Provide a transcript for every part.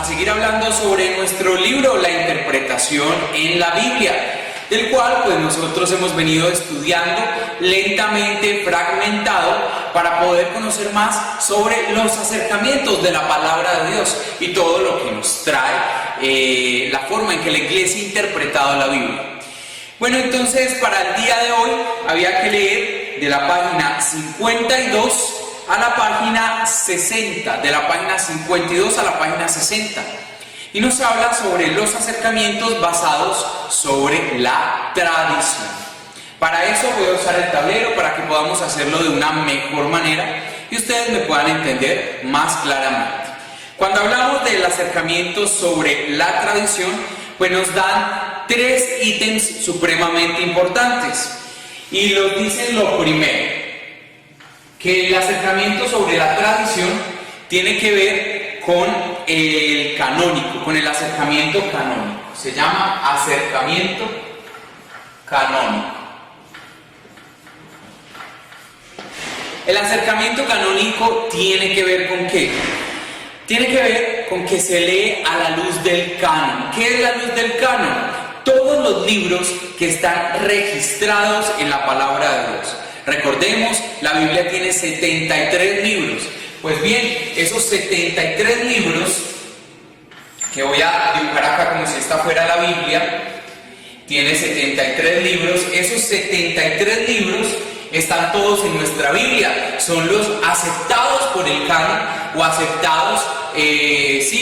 a seguir hablando sobre nuestro libro, La Interpretación en la Biblia, del cual pues nosotros hemos venido estudiando lentamente, fragmentado, para poder conocer más sobre los acercamientos de la palabra de Dios y todo lo que nos trae la forma en que la iglesia ha interpretado la Biblia. Bueno, entonces para el día de hoy había que leer de la página 52 a la página 60, de la página 52 a la página 60. Y nos habla sobre los acercamientos basados sobre la tradición. Para eso voy a usar el tablero para que podamos hacerlo de una mejor manera y ustedes me puedan entender más claramente. Cuando hablamos del acercamiento sobre la tradición, pues nos dan 3 ítems supremamente importantes. Y los dicen lo primero, que el acercamiento sobre la tradición tiene que ver con el canónico, con el acercamiento canónico. Se llama acercamiento canónico. El acercamiento canónico tiene que ver con ¿qué? Tiene que ver con que se lee a la luz del canon. ¿Qué es la luz del canon? Todos los libros que están registrados en la palabra de Dios. Recordemos, la Biblia tiene 73 libros. Pues bien, esos 73 libros, que voy a dibujar acá como si esta fuera la Biblia, tiene 73 libros. Esos 73 libros están todos en nuestra Biblia. Son los aceptados por el canon o aceptados,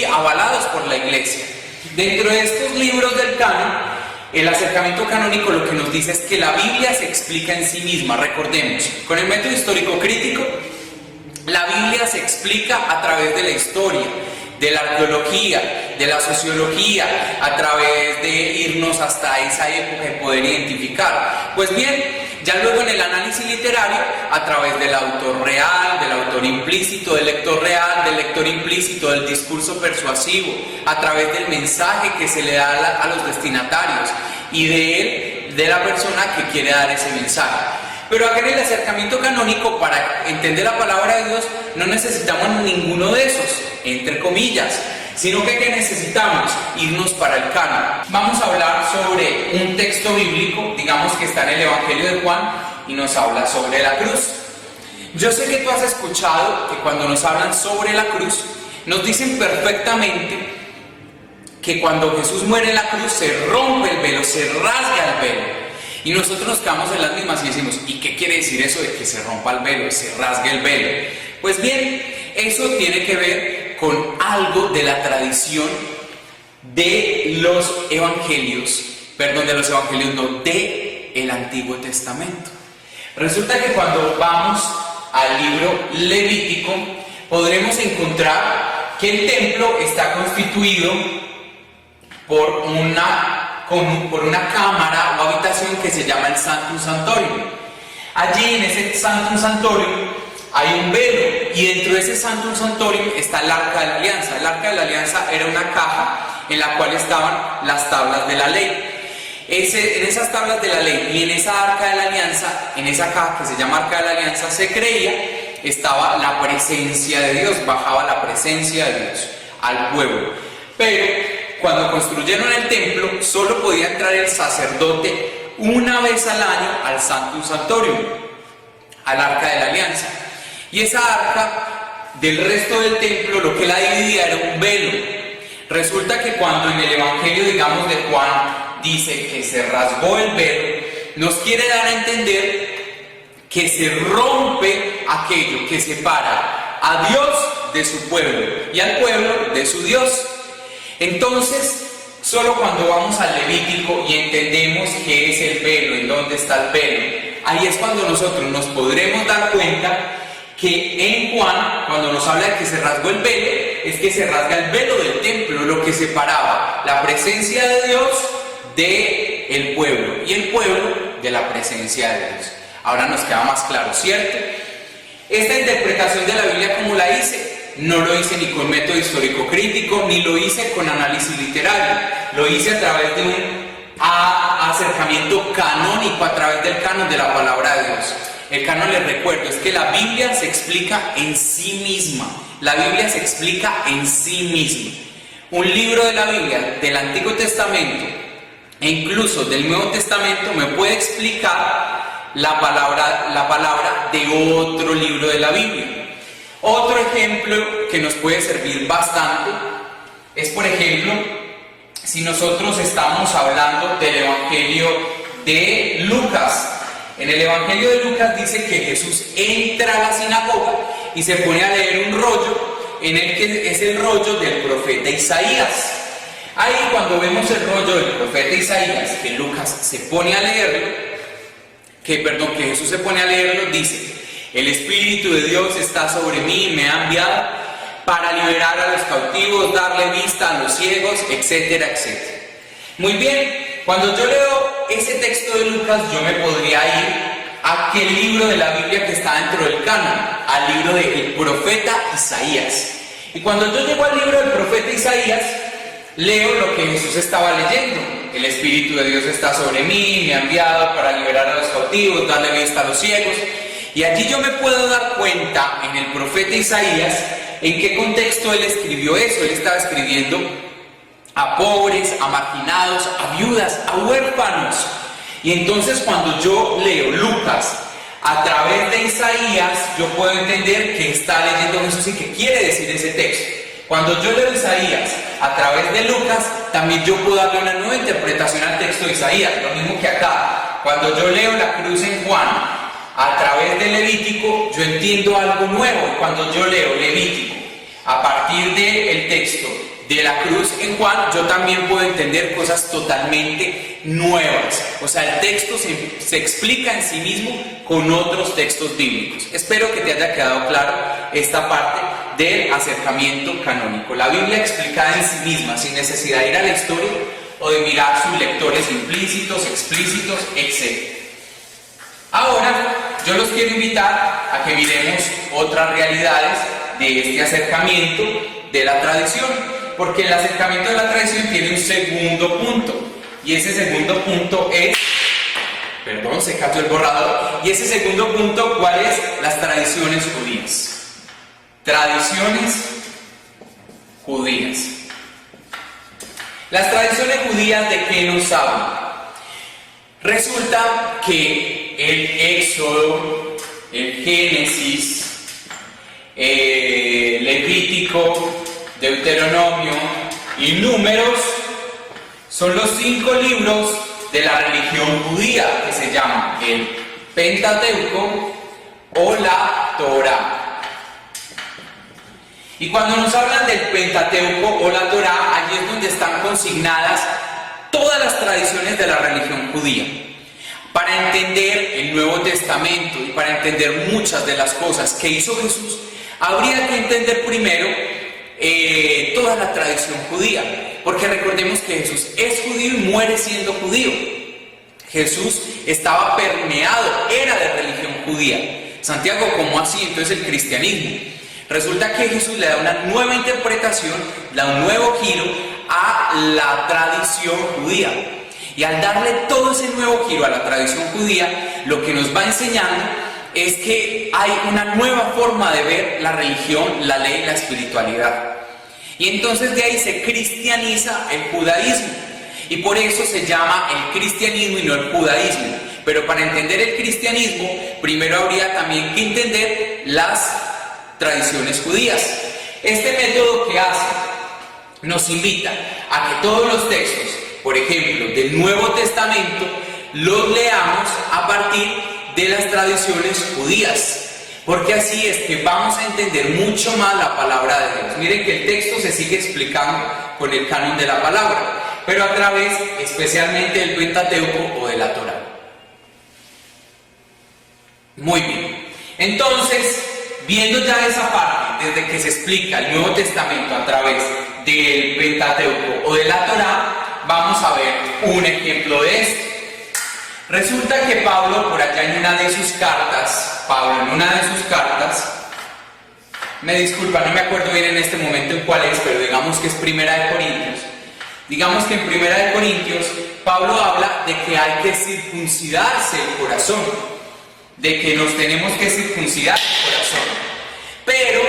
avalados por la iglesia. Dentro de estos libros del canon, el acercamiento canónico lo que nos dice es que la Biblia se explica en sí misma. Recordemos, con el método histórico crítico, la Biblia se explica a través de la historia, de la arqueología, de la sociología, a través de irnos hasta esa época y poder identificar. Pues bien, ya luego en el análisis literario, a través del autor real, del autor implícito, del lector real, del lector implícito, del discurso persuasivo, a través del mensaje que se le da a los destinatarios y de la persona que quiere dar ese mensaje. Pero acá en el acercamiento canónico, para entender la palabra de Dios, no necesitamos ninguno de esos, entre comillas, sino que necesitamos irnos para el canon. Vamos a hablar sobre un texto bíblico, digamos que está en el Evangelio de Juan, y nos habla sobre la cruz. Yo sé que tú has escuchado que cuando nos hablan sobre la cruz, nos dicen perfectamente que cuando Jesús muere en la cruz se rompe el velo, se rasga el velo. Y nosotros nos quedamos en las mismas y decimos, ¿y qué quiere decir eso de que se rompa el velo, se rasgue el velo? Pues bien, eso tiene que ver con algo de la tradición de los evangelios, del Antiguo Testamento. Resulta que cuando vamos al libro Levítico, podremos encontrar que el templo está constituido por una cámara o habitación que se llama el Sanctum Sanctorum. Allí en ese Sanctum Sanctorum hay un velo y dentro de ese Sanctum Sanctorum está el Arca de la Alianza. El Arca de la Alianza era una caja en la cual estaban las tablas de la ley. En esas tablas de la ley y en esa Arca de la Alianza, en esa caja que se llama Arca de la Alianza, se creía estaba la presencia de Dios, bajaba la presencia de Dios al pueblo. Pero cuando construyeron el templo, solo podía entrar el sacerdote una vez al año al Sanctum Sanctorum, al Arca de la Alianza. Y esa arca, del resto del templo, lo que la dividía era un velo. Resulta que cuando en el Evangelio, digamos, de Juan, dice que se rasgó el velo, nos quiere dar a entender que se rompe aquello que separa a Dios de su pueblo y al pueblo de su Dios. Entonces, solo cuando vamos al Levítico y entendemos qué es el velo, en dónde está el velo, ahí es cuando nosotros nos podremos dar cuenta que en Juan, cuando nos habla de que se rasgó el velo, es que se rasga el velo del templo, lo que separaba la presencia de Dios del pueblo y el pueblo de la presencia de Dios. Ahora nos queda más claro, ¿cierto? Esta interpretación de la Biblia, ¿cómo la hice? No lo hice ni con método histórico crítico, ni lo hice con análisis literario. Lo hice a través de un acercamiento canónico, a través del canon de la palabra de Dios. El canon, les recuerdo, es que la Biblia se explica en sí misma. La Biblia se explica en sí misma. un libro de la Biblia, del Antiguo Testamento e incluso del Nuevo Testamento, me puede explicar la palabra de otro libro de la Biblia. Otro ejemplo que nos puede servir bastante es, por ejemplo, si nosotros estamos hablando del Evangelio de Lucas. En el Evangelio de Lucas dice que Jesús entra a la sinagoga y se pone a leer un rollo en el que es el rollo del profeta Isaías. Ahí, cuando vemos el rollo del profeta Isaías, que Lucas se pone a leerlo, que Jesús se pone a leerlo, dice: el Espíritu de Dios está sobre mí, me ha enviado para liberar a los cautivos, darle vista a los ciegos, etcétera, etcétera. Muy bien, cuando yo leo ese texto de Lucas, yo me podría ir a aquel libro de la Biblia que está dentro del canon, al libro del profeta Isaías. Y cuando yo llego al libro del profeta Isaías, leo lo que Jesús estaba leyendo: el Espíritu de Dios está sobre mí, me ha enviado para liberar a los cautivos, darle vista a los ciegos. Y allí yo me puedo dar cuenta, en el profeta Isaías, en qué contexto él escribió eso. Él estaba escribiendo a pobres, a marginados, a viudas, a huérfanos. Y entonces, cuando yo leo Lucas a través de Isaías, yo puedo entender qué está leyendo Jesús y qué quiere decir ese texto. Cuando yo leo Isaías a través de Lucas, también yo puedo darle una nueva interpretación al texto de Isaías. Lo mismo que acá, cuando yo leo la cruz en Juan a través de Levítico, yo entiendo algo nuevo. Y cuando yo leo Levítico a partir del texto de la cruz en Juan, yo también puedo entender cosas totalmente nuevas. O sea, el texto se explica en sí mismo con otros textos bíblicos. Espero que te haya quedado claro esta parte del acercamiento canónico. La Biblia explicada en sí misma, sin necesidad de ir a la historia o de mirar sus lectores implícitos, explícitos, etc. Ahora, yo los quiero invitar a que miremos otras realidades de este acercamiento de la tradición. Porque el acercamiento de la tradición tiene un segundo punto. Y ese segundo punto es... Perdón, se cayó el borrador. Y ese segundo punto, ¿cuál es? Las tradiciones judías. Tradiciones judías. Las tradiciones judías, ¿de qué nos hablan? Resulta que el Éxodo, el Génesis, Levítico, Deuteronomio y Números son los 5 libros de la religión judía, que se llaman el Pentateuco o la Torá. Y cuando nos hablan del Pentateuco o la Torá, allí es donde están consignadas todas las tradiciones de la religión judía. Para entender el Nuevo Testamento y para entender muchas de las cosas que hizo Jesús, habría que entender primero toda la tradición judía, porque recordemos que Jesús es judío y muere siendo judío. Jesús estaba permeado, era de religión judía. Santiago, ¿cómo así? Entonces el cristianismo. Resulta que Jesús le da una nueva interpretación, le da un nuevo giro a la tradición judía. Y al darle todo ese nuevo giro a la tradición judía, lo que nos va enseñando es que hay una nueva forma de ver la religión, la ley y la espiritualidad. Y entonces de ahí se cristianiza el judaísmo. Y por eso se llama el cristianismo y no el judaísmo. Pero para entender el cristianismo, primero habría también que entender las tradiciones judías. Este método que hace nos invita a que todos los textos, por ejemplo, del Nuevo Testamento, los leamos a partir de las tradiciones judías, porque así es que vamos a entender mucho más la palabra de Dios. Miren que el texto se sigue explicando con el canon de la palabra, pero a través especialmente del Pentateuco o de la Torá. Muy bien, entonces, viendo ya esa parte, desde que se explica el Nuevo Testamento a través del Pentateuco o de la Torá, vamos a ver un ejemplo de esto. Resulta que Pablo, por allá en una de sus cartas, me disculpa, no me acuerdo bien en este momento en cuál es, pero digamos que es Primera de Corintios. Digamos que en Primera de Corintios, Pablo habla de que hay que circuncidarse el corazón, de que nos tenemos que circuncidar el corazón. Pero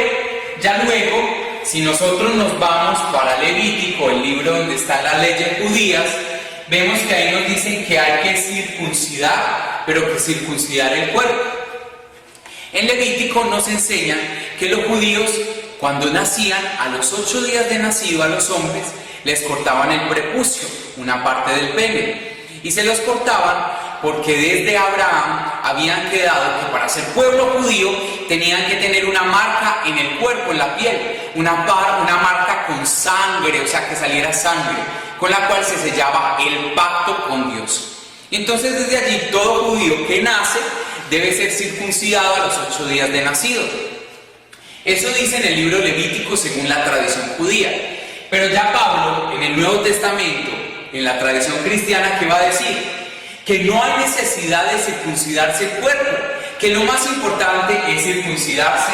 ya luego si nosotros nos vamos para Levítico, el libro donde están las leyes judías, vemos que ahí nos dicen que hay que circuncidar, pero que circuncidar el cuerpo. En Levítico nos enseñan que los judíos, cuando nacían, a los 8 días de nacido a los hombres, les cortaban el prepucio, una parte del pene, y se los cortaban porque desde Abraham habían quedado que para ser pueblo judío tenían que tener una marca en el cuerpo, en la piel, una marca con sangre, o sea, que saliera sangre, con la cual se sellaba el pacto con Dios. Entonces desde allí todo judío que nace debe ser circuncidado a los 8 días de nacido. Eso dice en el libro Levítico según la tradición judía. Pero ya Pablo, en el Nuevo Testamento, en la tradición cristiana, ¿qué va a decir? Que no hay necesidad de circuncidarse el cuerpo, que lo más importante es circuncidarse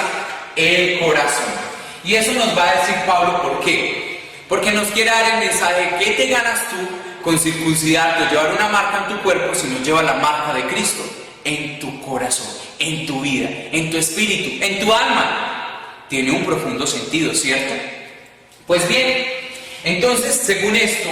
el corazón. Y eso nos va a decir Pablo, ¿por qué? Porque nos quiere dar el mensaje, ¿qué te ganas tú con circuncidarte o llevar una marca en tu cuerpo si no llevas la marca de Cristo en tu corazón, en tu vida, en tu espíritu, en tu alma? Tiene un profundo sentido, ¿cierto? Pues bien, entonces, según esto,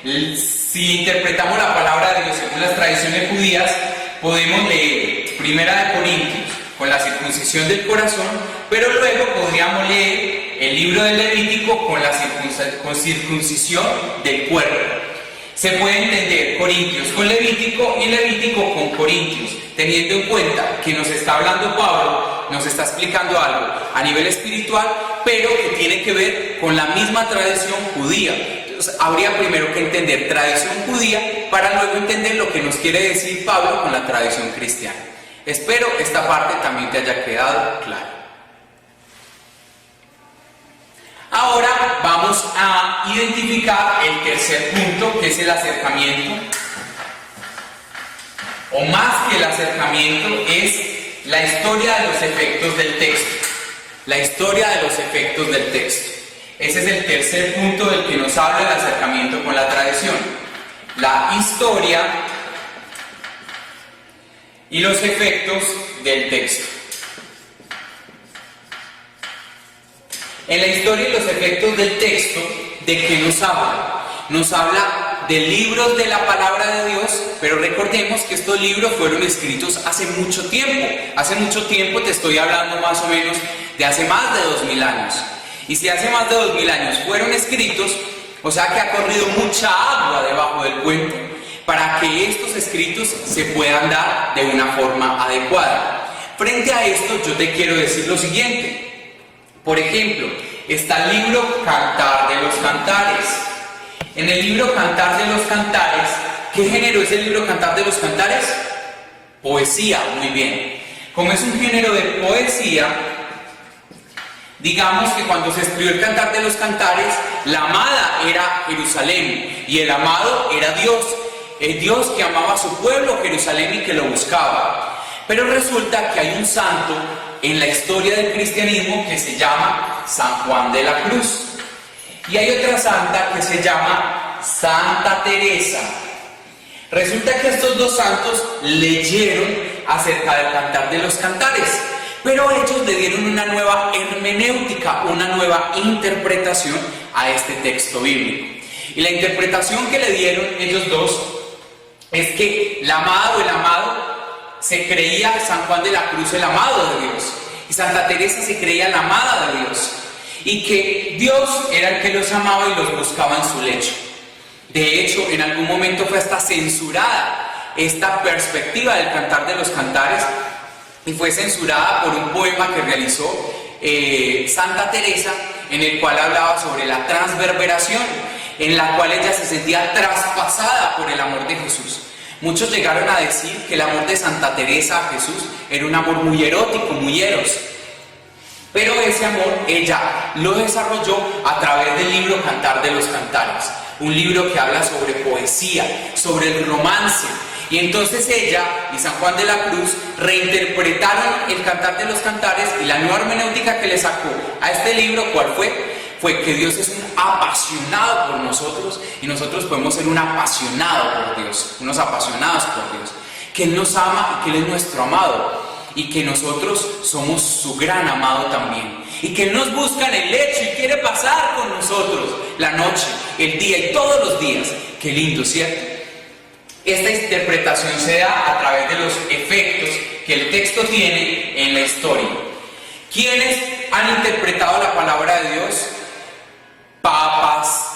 si interpretamos la palabra de Dios según las tradiciones judías, podemos leer 1 Corintios con la circuncisión del corazón, pero luego podríamos leer el libro del Levítico con la circuncisión del cuerpo. Se puede entender Corintios con Levítico y Levítico con Corintios, teniendo en cuenta que nos está hablando Pablo, nos está explicando algo a nivel espiritual, pero que tiene que ver con la misma tradición judía. Entonces, habría primero que entender tradición judía para luego entender lo que nos quiere decir Pablo con la tradición cristiana. Espero esta parte también te haya quedado clara. Ahora vamos a identificar el tercer punto, que es el acercamiento, o más que el acercamiento, es la historia de los efectos del texto. La historia de los efectos del texto. Ese es el tercer punto del que nos habla el acercamiento con la tradición. La historia y los efectos del texto. En la historia y los efectos del texto, ¿de qué nos habla? Nos habla de libros de la palabra de Dios, pero recordemos que estos libros fueron escritos hace mucho tiempo. Hace mucho tiempo, te estoy hablando más o menos de hace más de 2000 años. Y si hace más de 2000 años fueron escritos, o sea que ha corrido mucha agua debajo del puente para que estos escritos se puedan dar de una forma adecuada. Frente a esto, yo te quiero decir lo siguiente. Por ejemplo, está el libro Cantar de los Cantares. En el libro Cantar de los Cantares, ¿qué género es el libro Cantar de los Cantares? Poesía, muy bien. Como es un género de poesía, digamos que cuando se escribió el Cantar de los Cantares, la amada era Jerusalén y el amado era Dios, el Dios que amaba a su pueblo Jerusalén y que lo buscaba. Pero resulta que hay un santo en la historia del cristianismo que se llama San Juan de la Cruz. Y hay otra santa que se llama Santa Teresa. Resulta que estos dos santos leyeron acerca del Cantar de los Cantares, pero ellos le dieron una nueva hermenéutica, una nueva interpretación a este texto bíblico. Y la interpretación que le dieron ellos dos es que la amada o el amado se creía San Juan de la Cruz el amado de Dios, y Santa Teresa se creía la amada de Dios, y que Dios era el que los amaba y los buscaba en su lecho. De hecho, en algún momento fue hasta censurada esta perspectiva del Cantar de los Cantares, y fue censurada por un poema que realizó Santa Teresa, en el cual hablaba sobre la transverberación, en la cual ella se sentía traspasada por el amor de Jesús. Muchos llegaron a decir que el amor de Santa Teresa a Jesús era un amor muy erótico, muy eros. Pero ese amor ella lo desarrolló a través del libro Cantar de los Cantares, un libro que habla sobre poesía, sobre el romance. Y entonces ella y San Juan de la Cruz reinterpretaron el Cantar de los Cantares, y la nueva hermenéutica que le sacó a este libro, ¿cuál fue? Fue que Dios es un apasionado por nosotros, y nosotros podemos ser un apasionado por Dios, unos apasionados por Dios, que Él nos ama y que Él es nuestro amado. y que nosotros somos su gran amado también. Y que Él nos busca en el lecho y quiere pasar con nosotros la noche, el día y todos los días. Qué lindo, ¿cierto? Esta interpretación se da a través de los efectos que el texto tiene en la historia. ¿Quiénes han interpretado la palabra de Dios? Papas,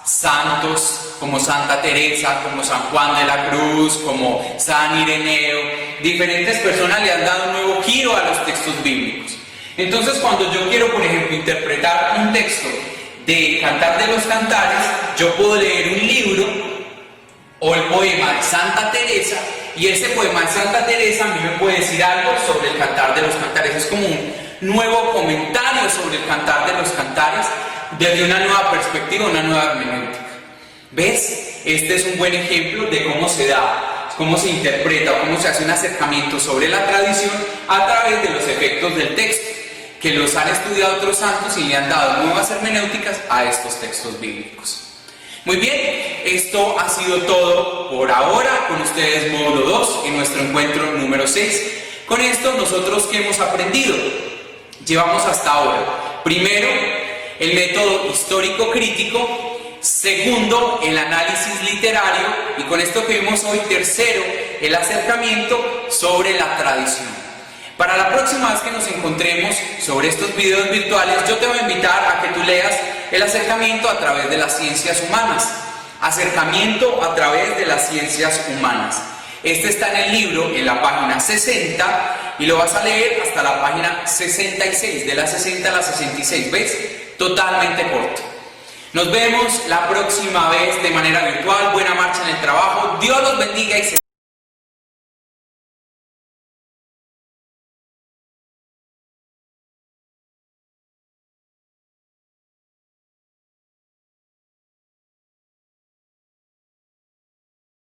santos, como Santa Teresa, como San Juan de la Cruz, como San Ireneo. Diferentes personas le han dado un nuevo giro a los textos bíblicos. Entonces, cuando yo quiero, por ejemplo, interpretar un texto de Cantar de los Cantares, yo puedo leer un libro o el poema de Santa Teresa, y ese poema de Santa Teresa a mí me puede decir algo sobre el Cantar de los Cantares. Es como un nuevo comentario sobre el Cantar de los Cantares desde una nueva perspectiva, una nueva hermenéutica. ¿Ves? Este es un buen ejemplo de cómo se da, cómo se interpreta o cómo se hace un acercamiento sobre la tradición a través de los efectos del texto, que los han estudiado otros santos y le han dado nuevas hermenéuticas a estos textos bíblicos. Muy bien, esto ha sido todo por ahora, con ustedes módulo 2 en nuestro encuentro número 6. Con esto, nosotros, ¿qué hemos aprendido? Llevamos hasta ahora, primero, el método histórico crítico. Segundo, el análisis literario. Y con esto que vimos hoy, tercero, el acercamiento sobre la tradición. Para la próxima vez que nos encontremos sobre estos videos virtuales, yo te voy a invitar a que tú leas el acercamiento a través de las ciencias humanas. Acercamiento a través de las ciencias humanas. Este está en el libro, en la página 60, y lo vas a leer hasta la página 66, de la 60 a la 66, ¿ves? Totalmente corto. Nos vemos la próxima vez de manera virtual. Buena marcha en el trabajo. Dios los bendiga y se